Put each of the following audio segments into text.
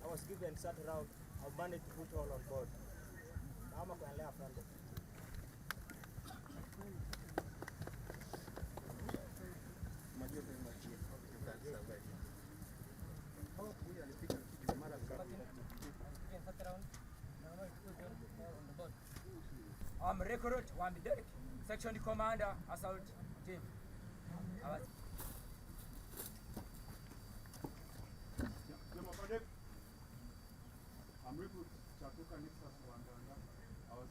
I was given third round. I've managed to put all on board. Now I'm going to lay up front. I'm recruit Wambi Derek, section commander, assault team. I'm recruit Chatuka Nixas Wandanga. I was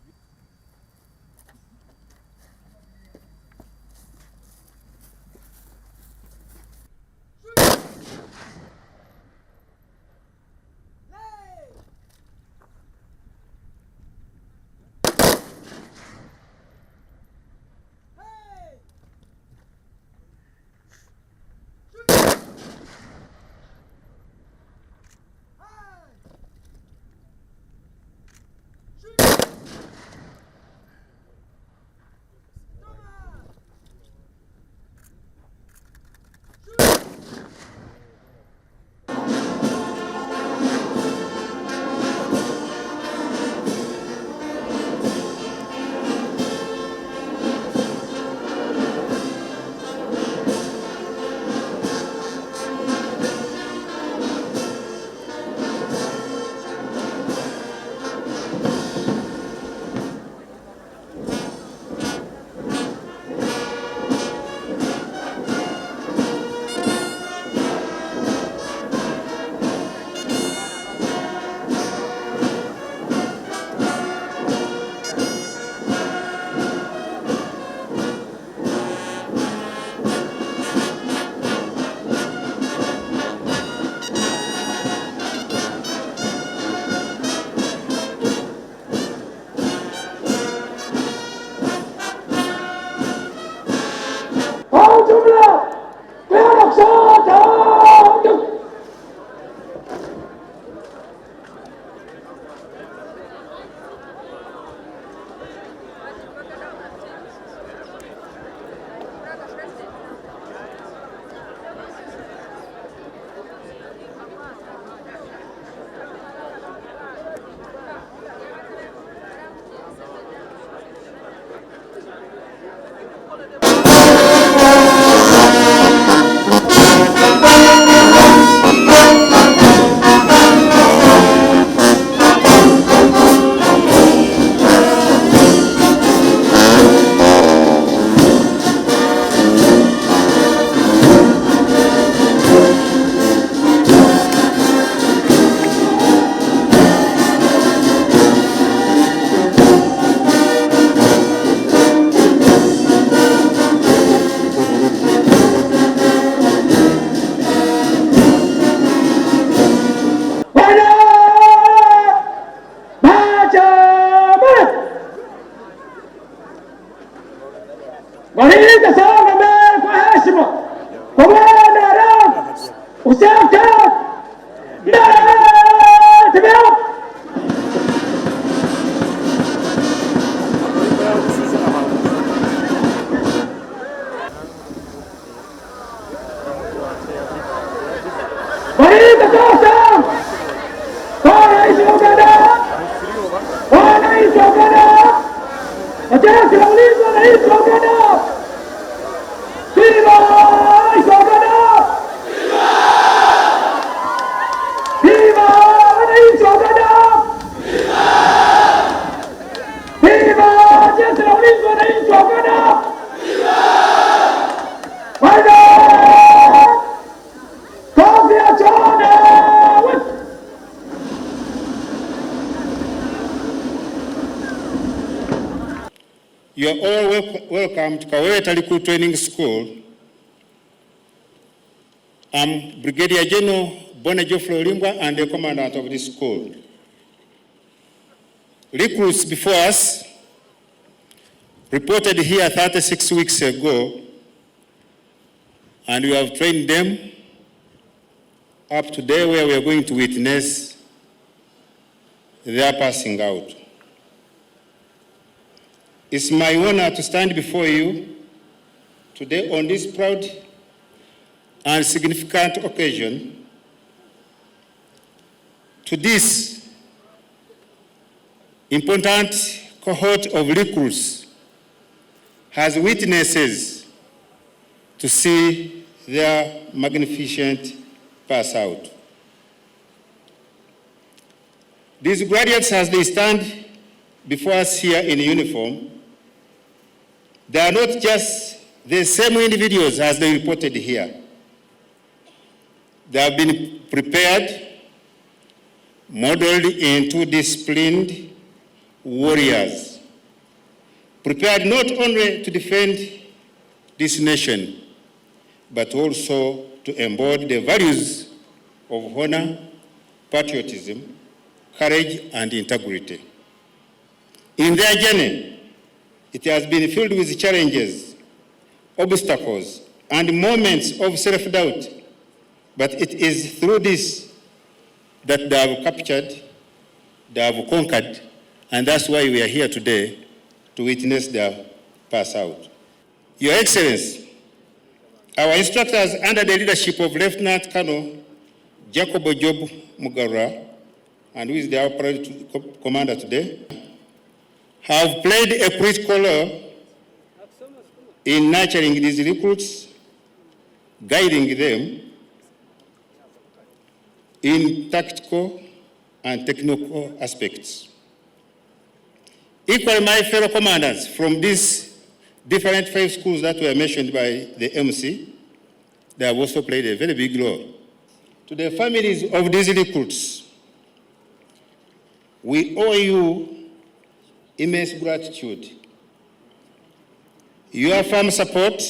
You are all welcome to Kaweweta Recruit Training School. I'm Brigadier General Bwana Geoffrey Olimbwa and the commandant of this school. Recruits before us reported here 36 weeks ago, and we have trained them up to today, where we are going to witness their passing out. It's my honor to stand before you today on this proud and significant occasion. To this important cohort of recruits as witnesses to see their magnificent pass out. These graduates, as they stand before us here in uniform, they are not just the same individuals as they reported here. They have been prepared, modeled into disciplined warriors, prepared not only to defend this nation, but also to embody the values of honor, patriotism, courage, and integrity. In their journey, it has been filled with challenges, obstacles, and moments of self-doubt, but it is through this that they have captured, they have conquered, and that's why we are here today to witness their pass out. Your Excellency, our instructors under the leadership of Lieutenant Colonel Jacob Job Mugarura, and who is the operating commander today, have played a critical role in nurturing these recruits, guiding them in tactical and technical aspects. Equally, my fellow commanders from these different 5 schools that were mentioned by the MC, they have also played a very big role. To the families of these recruits, we owe you immense gratitude. Your firm support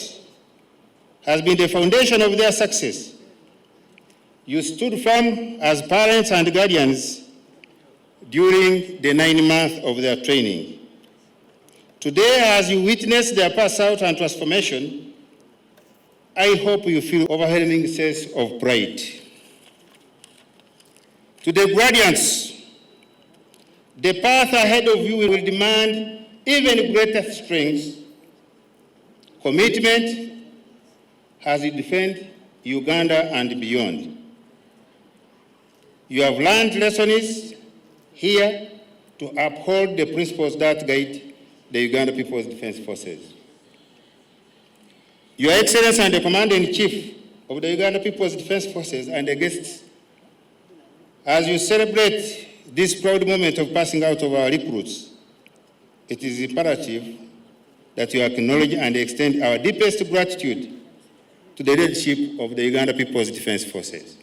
has been the foundation of their success. You stood firm as parents and guardians during the 9 months of their training. Today, as you witness their pass out and transformation, I hope you feel overwhelming sense of pride. To the graduates, the path ahead of you will demand even greater strength, commitment as you defend Uganda and beyond. You have learned lessons here to uphold the principles that guide the Uganda Peoples Defence Forces. Your Excellency and the Commander-in-Chief of the Uganda Peoples Defence Forces and the guests, as you celebrate this proud moment of passing out of our recruits, it is imperative that you acknowledge and extend our deepest gratitude to the leadership of the Uganda Peoples Defence Forces.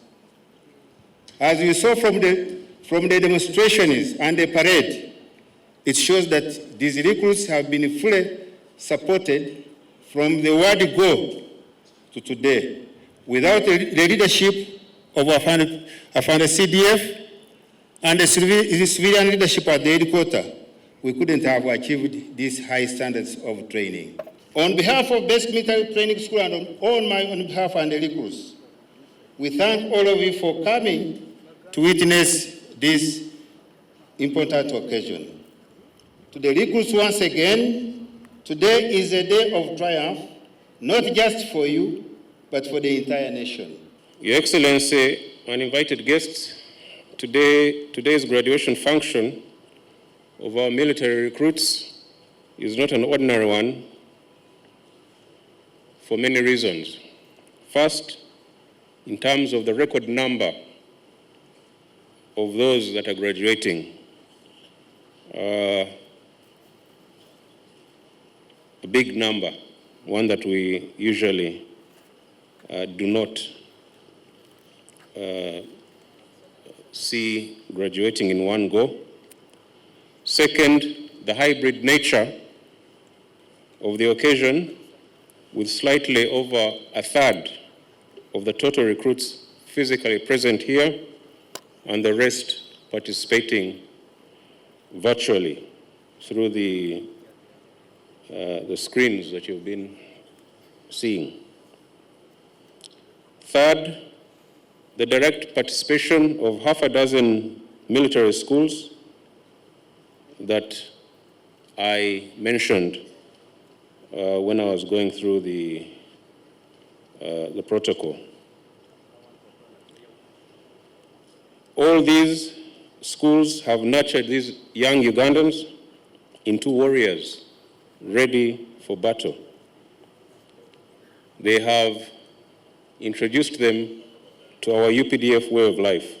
As you saw from the demonstrations and the parade, it shows that these recruits have been fully supported from the word go to today. Without the leadership of our CDF and the civilian leadership at the headquarters, we couldn't have achieved these high standards of training. On behalf of Basic Military Training School and on behalf of the recruits, we thank all of you for coming to witness this important occasion. To the recruits once again, today is a day of triumph, not just for you, but for the entire nation. Your Excellency, and invited guests, today's graduation function of our military recruits is not an ordinary one for many reasons. First, in terms of the record number of those that are graduating, a big number, one that we usually do not see graduating in one go. Second, the hybrid nature of the occasion, with slightly over a third of the total recruits physically present here and the rest participating virtually through the screens that you've been seeing. Third, the direct participation of half a dozen military schools that I mentioned when I was going through the protocol. All these schools have nurtured these young Ugandans into warriors ready for battle. They have introduced them to our UPDF way of life,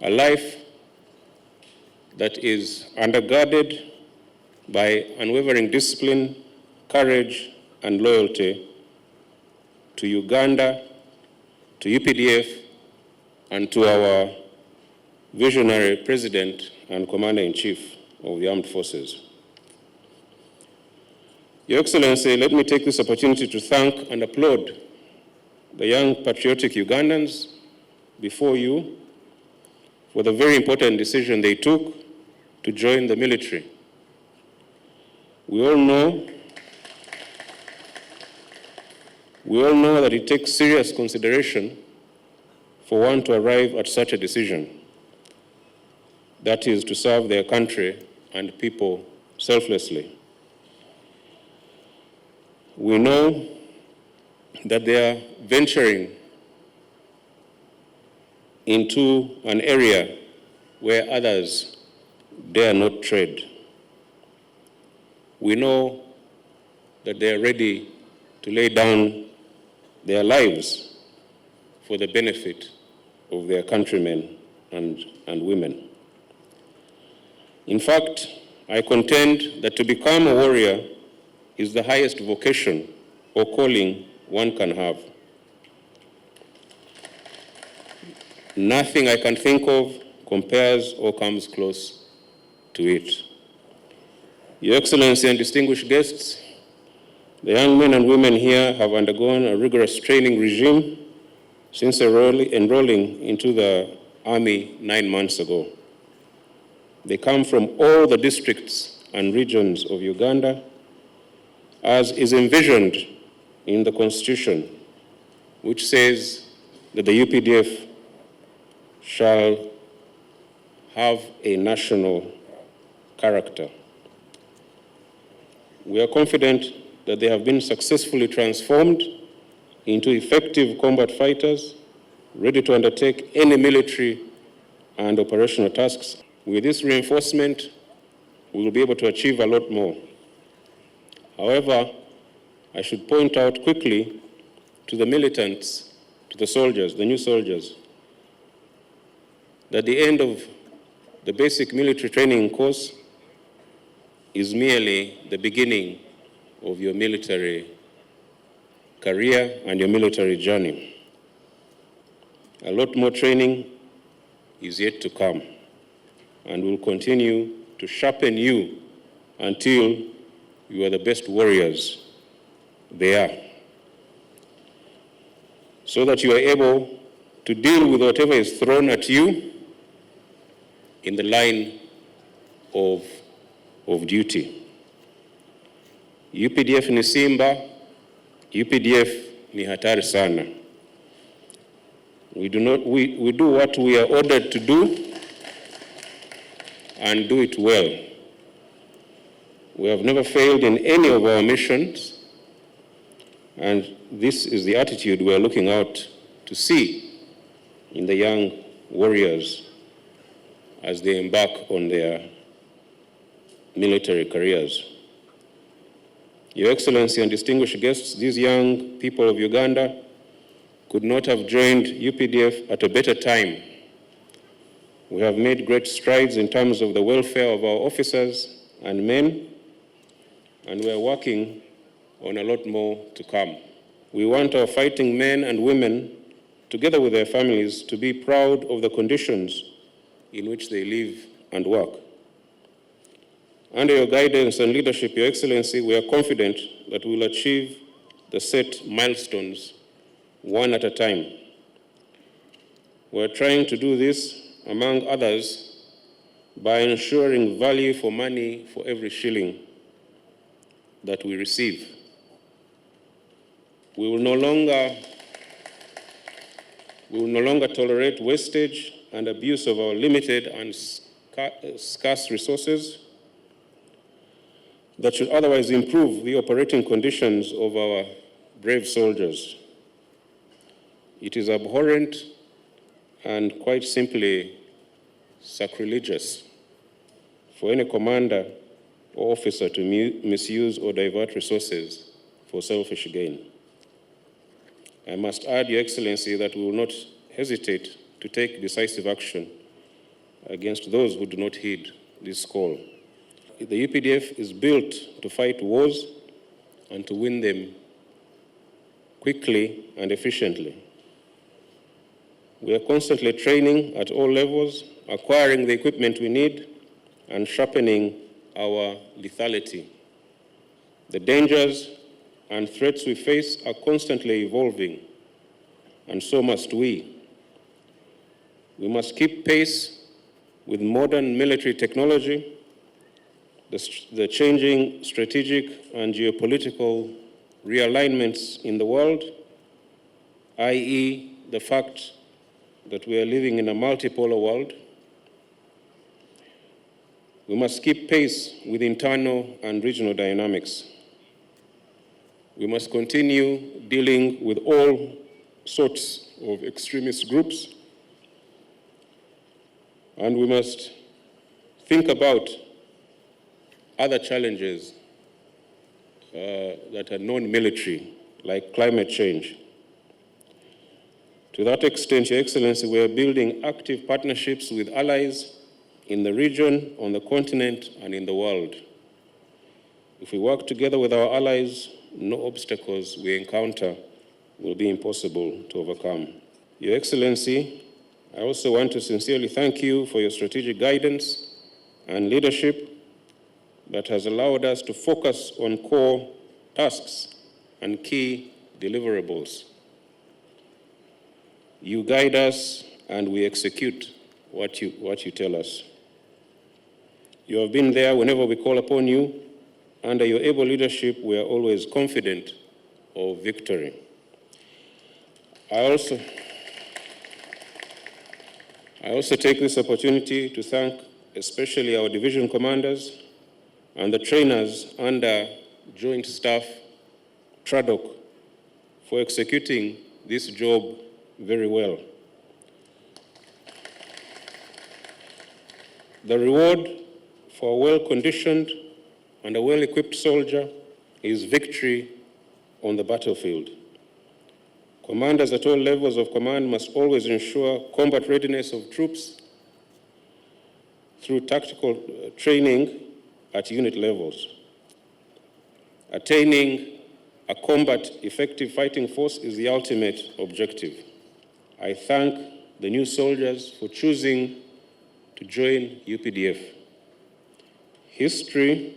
a life that is undergirded by unwavering discipline, courage, and loyalty to Uganda, to UPDF, and to our visionary President and Commander-in-Chief of the Armed Forces. Your Excellency, let me take this opportunity to thank and applaud the young patriotic Ugandans before you for the very important decision they took to join the military. We all know that it takes serious consideration for one to arrive at such a decision, that is, to serve their country and people selflessly. We know that they are venturing into an area where others dare not tread. We know that they are ready to lay down their lives for the benefit of their countrymen and women. In fact, I contend that to become a warrior is the highest vocation or calling one can have. Nothing I can think of compares or comes close to it. Your Excellency and distinguished guests, the young men and women here have undergone a rigorous training regime since enrolling into the Army 9 months ago. They come from all the districts and regions of Uganda, as is envisioned in the Constitution, which says that the UPDF shall have a national character. We are confident that they have been successfully transformed into effective combat fighters, ready to undertake any military and operational tasks. With this reinforcement, we will be able to achieve a lot more. However, I should point out quickly to the militants, to the soldiers, the new soldiers, that the end of the basic military training course is merely the beginning of your military career and your military journey. A lot more training is yet to come, and will continue to sharpen you until you are the best warriors there are, so that you are able to deal with whatever is thrown at you in the line of duty. UPDF ni simba, UPDF ni hatari sana. We do what we are ordered to do and do it well. We have never failed in any of our missions, and this is the attitude we are looking out to see in the young warriors as they embark on their military careers. Your Excellency and distinguished guests, these young people of Uganda could not have joined UPDF at a better time. We have made great strides in terms of the welfare of our officers and men, and we are working on a lot more to come. We want our fighting men and women, together with their families, to be proud of the conditions in which they live and work. Under your guidance and leadership, Your Excellency, we are confident that we will achieve the set milestones one at a time. We are trying to do this, among others, by ensuring value for money for every shilling that we receive. We will no longer tolerate wastage and abuse of our limited and scarce resources that should otherwise improve the operating conditions of our brave soldiers. It is abhorrent and quite simply sacrilegious for any commander or officer to misuse or divert resources for selfish gain. I must add, Your Excellency, that we will not hesitate to take decisive action against those who do not heed this call. The UPDF is built to fight wars and to win them quickly and efficiently. We are constantly training at all levels, acquiring the equipment we need, and sharpening our lethality. The dangers and threats we face are constantly evolving, and so must we. We must keep pace with modern military technology, the changing strategic and geopolitical realignments in the world, i.e., the fact that we are living in a multipolar world. We must keep pace with internal and regional dynamics. We must continue dealing with all sorts of extremist groups, and we must think about other challenges that are non-military, like climate change. To that extent, Your Excellency, we are building active partnerships with allies in the region, on the continent, and in the world. If we work together with our allies, no obstacles we encounter will be impossible to overcome. Your Excellency, I also want to sincerely thank you for your strategic guidance and leadership that has allowed us to focus on core tasks and key deliverables. You guide us and we execute what you tell us. You have been there whenever we call upon you. Under your able leadership, we are always confident of victory. I also take this opportunity to thank especially our division commanders and the trainers under Joint Staff TRADOC for executing this job very well. The reward for a well-conditioned and a well-equipped soldier is victory on the battlefield. Commanders at all levels of command must always ensure combat readiness of troops through tactical training at unit levels. Attaining a combat-effective fighting force is the ultimate objective. I thank the new soldiers for choosing to join UPDF. History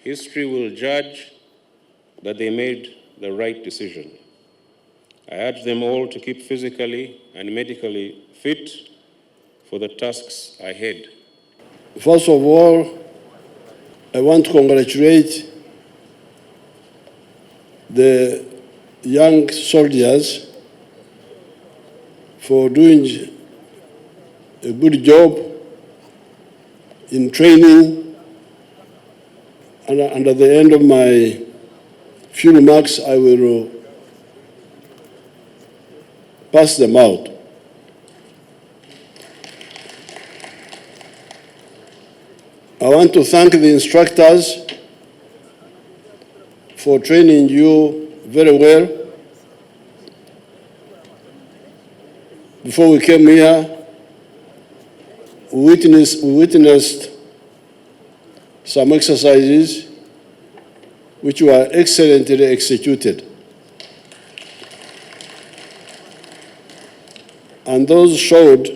will judge that they made the right decision. I urge them all to keep physically and medically fit for the tasks ahead. First of all, I want to congratulate the young soldiers for doing a good job in training, and at the end of my few remarks, I will pass them out. I want to thank the instructors for training you very well. Before we came here, we witnessed some exercises which were excellently executed. And those showed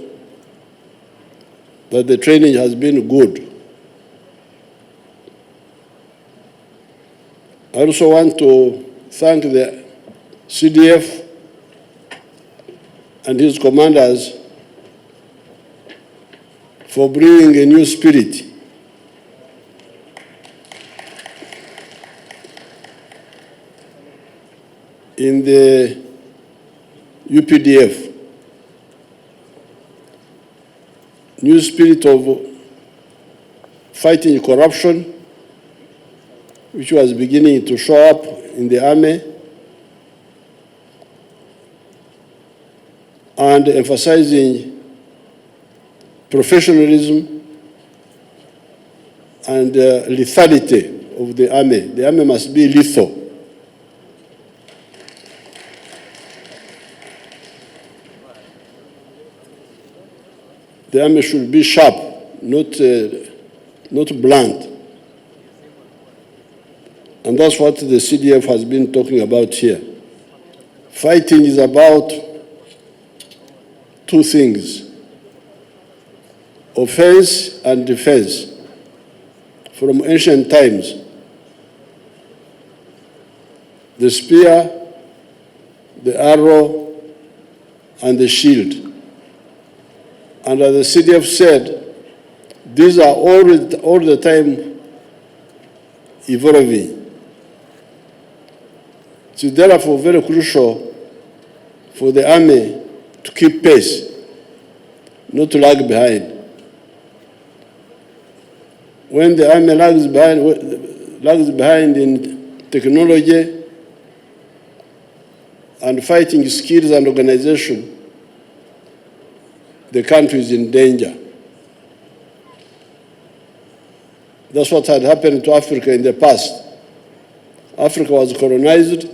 that the training has been good. I also want to thank the CDF and his commanders for bringing a new spirit in the UPDF. New spirit of fighting corruption, which was beginning to show up in the army, and emphasizing professionalism and lethality of the army. The army must be lethal. The army should be sharp, not blunt. And that's what the CDF has been talking about here. Fighting is about two things: offense and defense. From ancient times, the spear, the arrow, and the shield. And as the CDF said, these are all the time evolving. It is therefore very crucial for the army to keep pace, not to lag behind. When the army lags behind in technology and fighting skills and organization, the country is in danger. That's what had happened to Africa in the past. Africa was colonized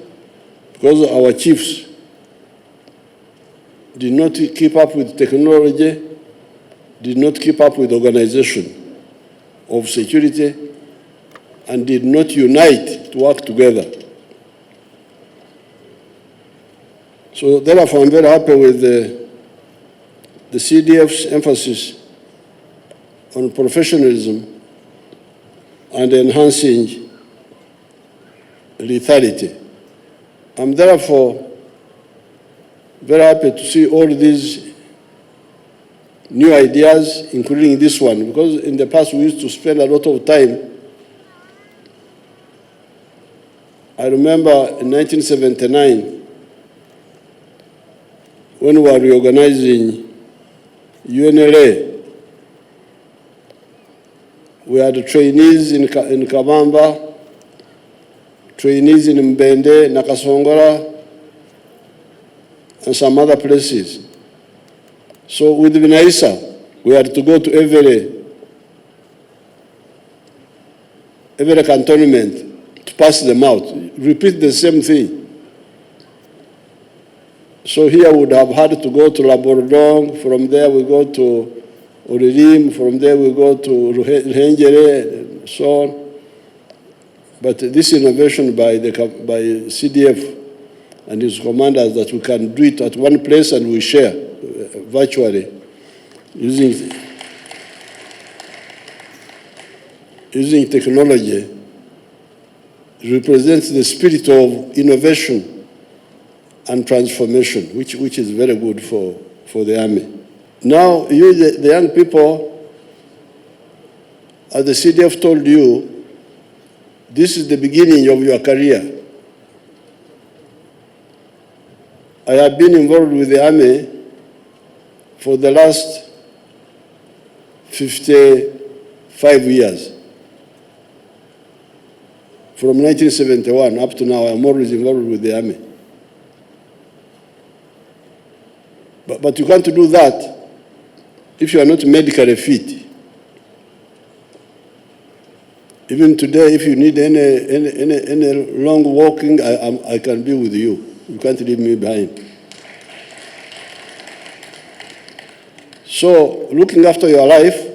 because our chiefs did not keep up with technology, did not keep up with organization of security, and did not unite to work together. So therefore, I'm very happy with the CDF's emphasis on professionalism and enhancing lethality. I'm therefore very happy to see all these new ideas, including this one, because in the past we used to spend a lot of time. I remember in 1979, when we were reorganizing UNLA, we had trainees in Kabamba, trainees in Mbende, Nakasongora, and some other places. So with Vinaisa, we had to go to every cantonment to pass them out, repeat the same thing. So here we would have had to go to Labordong, from there we go to Oririm, from there we go to Ruhengere, and so on. But this innovation by CDF and his commanders, that we can do it at one place and we share virtually using technology, represents the spirit of innovation and transformation, which is very good for the army. Now, you, the young people, as the CDF told you, this is the beginning of your career. I have been involved with the army for the last 55 years. From 1971 up to now, I'm always involved with the army. But you can't do that if you are not medically fit. Even today, if you need any long walking, I can be with you. You can't leave me behind. So, looking after your life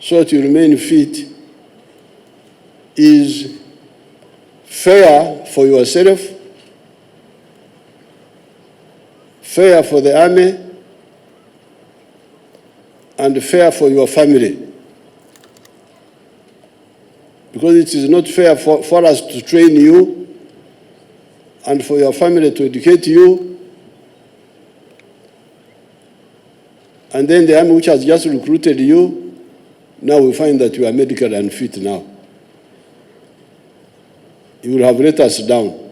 so that you remain fit is fair for yourself, fair for the army, and fair for your family. because it is not fair for us to train you and for your family to educate you, and then the army which has just recruited you, now we find that you are medically unfit now. You will have let us down.